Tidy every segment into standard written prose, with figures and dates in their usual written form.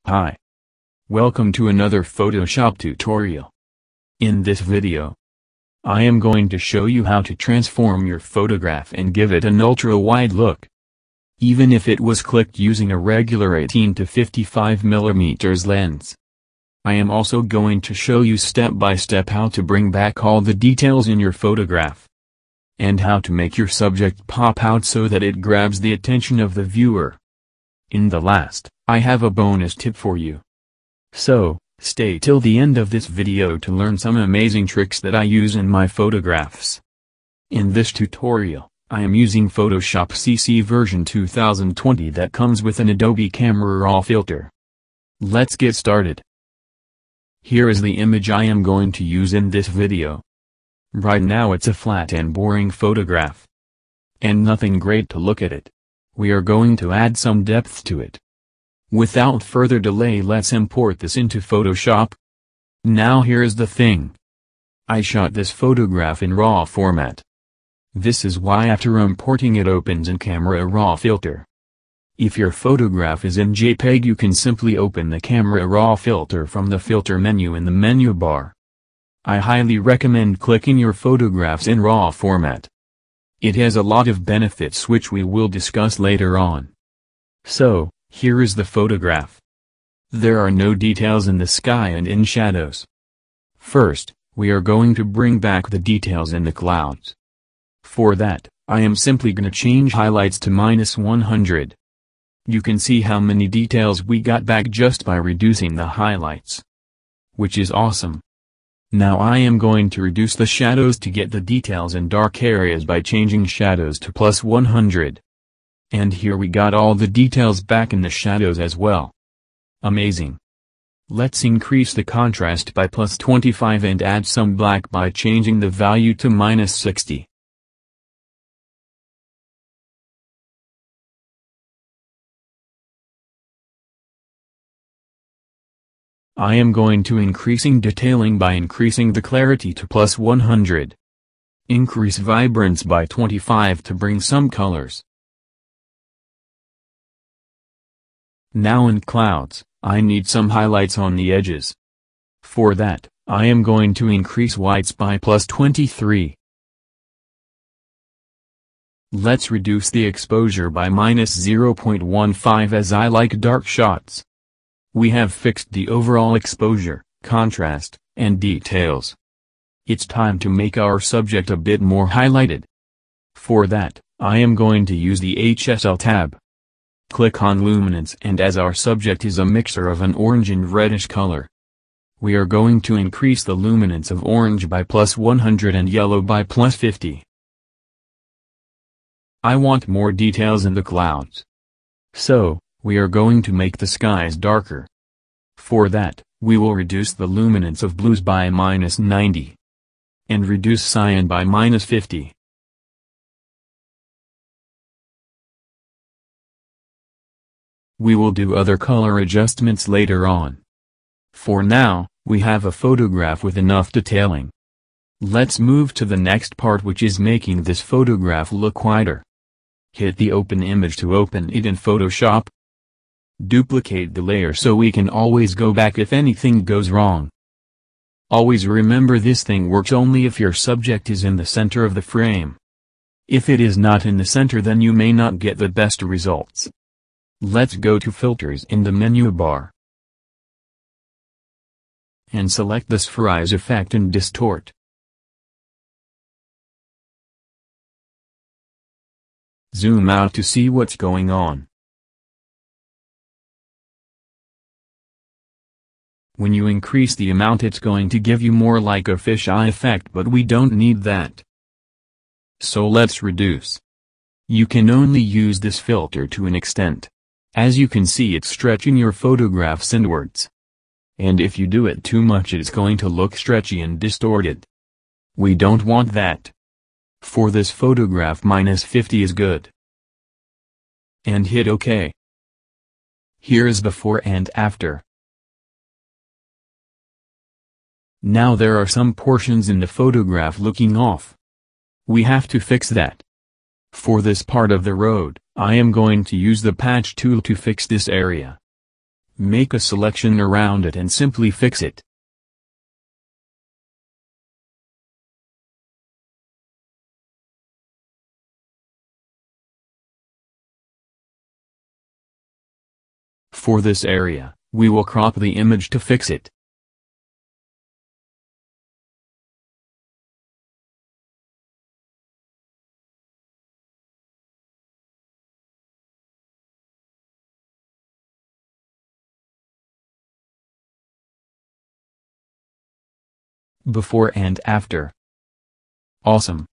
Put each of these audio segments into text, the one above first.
Hi. Welcome to another Photoshop tutorial. In this video, I am going to show you how to transform your photograph and give it an ultra-wide look. Even if it was clicked using a regular 18 to 55mm lens. I am also going to show you step by step how to bring back all the details in your photograph. And how to make your subject pop out so that it grabs the attention of the viewer. In the last, I have a bonus tip for you. So, stay till the end of this video to learn some amazing tricks that I use in my photographs. In this tutorial, I am using Photoshop CC version 2020 that comes with an Adobe Camera Raw filter. Let's get started. Here is the image I am going to use in this video. Right now it's a flat and boring photograph. And nothing great to look at it. We are going to add some depth to it. Without further delay, let's import this into Photoshop. Now here is the thing. I shot this photograph in RAW format. This is why after importing it opens in Camera Raw filter. If your photograph is in JPEG, you can simply open the Camera Raw filter from the filter menu in the menu bar. I highly recommend clicking your photographs in RAW format. It has a lot of benefits which we will discuss later on. So, here is the photograph. There are no details in the sky and in shadows. First, we are going to bring back the details in the clouds. For that, I am simply gonna change highlights to -100. You can see how many details we got back just by reducing the highlights. Which is awesome. Now I am going to reduce the shadows to get the details in dark areas by changing shadows to +100. And here we got all the details back in the shadows as well. Amazing. Let's increase the contrast by +25 and add some black by changing the value to -60. I am going to increasing detailing by increasing the clarity to +100. Increase vibrance by 25 to bring some colors. Now in clouds, I need some highlights on the edges. For that, I am going to increase whites by +23. Let's reduce the exposure by -0.15 as I like dark shots. We have fixed the overall exposure, contrast, and details. It's time to make our subject a bit more highlighted. For that, I am going to use the HSL tab. Click on Luminance, and as our subject is a mixture of an orange and reddish color, we are going to increase the luminance of orange by +100 and yellow by +50. I want more details in the clouds. So, we are going to make the skies darker. For that, we will reduce the luminance of blues by -90. And reduce cyan by -50. We will do other color adjustments later on. For now, we have a photograph with enough detailing. Let's move to the next part, which is making this photograph look wider. Hit the open image to open it in Photoshop. Duplicate the layer so we can always go back if anything goes wrong. Always remember this thing works only if your subject is in the center of the frame. If it is not in the center, then you may not get the best results. Let's go to Filters in the menu bar. And select the Spherize effect and Distort. Zoom out to see what's going on. When you increase the amount, it's going to give you more like a fisheye effect, but we don't need that. So let's reduce. You can only use this filter to an extent. As you can see, it's stretching your photographs inwards. And if you do it too much, it's going to look stretchy and distorted. We don't want that. For this photograph, -50 is good. And hit OK. Here is before and after. Now there are some portions in the photograph looking off. We have to fix that. For this part of the road, I am going to use the patch tool to fix this area. Make a selection around it and simply fix it. For this area, we will crop the image to fix it. Before and after. Awesome.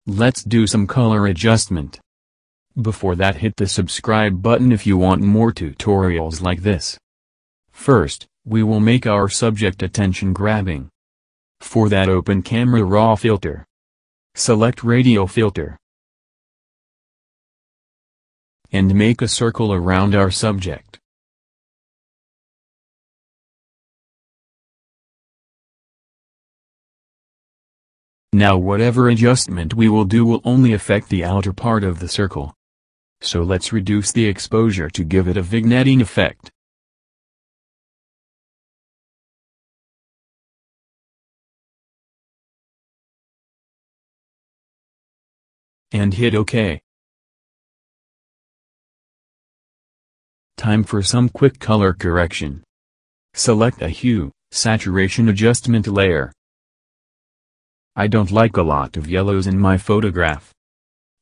Let's do some color adjustment. Before that, hit the subscribe button if you want more tutorials like this. First, we will make our subject attention grabbing. For that, open Camera Raw filter. Select Radio filter. And make a circle around our subject. Now whatever adjustment we will do will only affect the outer part of the circle. So let's reduce the exposure to give it a vignetting effect. And hit OK. Time for some quick color correction. Select a hue, saturation adjustment layer. I don't like a lot of yellows in my photograph.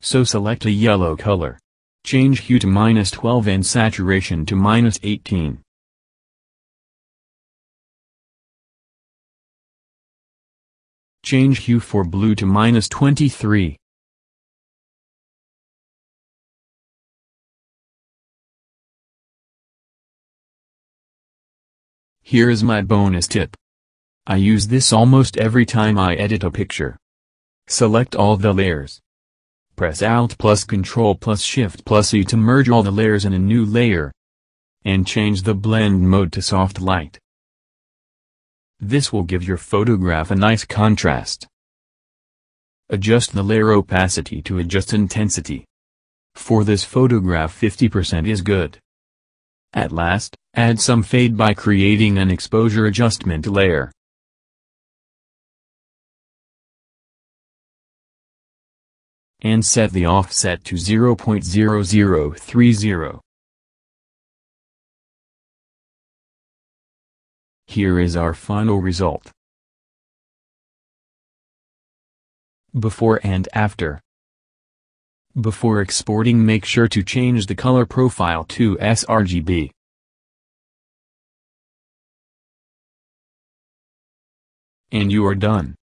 So select a yellow color. Change hue to -12 and saturation to -18. Change hue for blue to -23. Here is my bonus tip. I use this almost every time I edit a picture. Select all the layers. Press Alt plus Ctrl plus Shift plus E to merge all the layers in a new layer. And change the blend mode to soft light. This will give your photograph a nice contrast. Adjust the layer opacity to adjust intensity. For this photograph 50% is good. At last, add some fade by creating an exposure adjustment layer. And set the offset to 0.0030. Here is our final result. Before and after. Before exporting, make sure to change the color profile to sRGB. And you are done.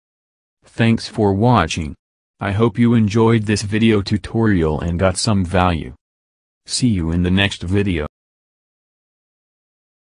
Thanks for watching. I hope you enjoyed this video tutorial and got some value. See you in the next video.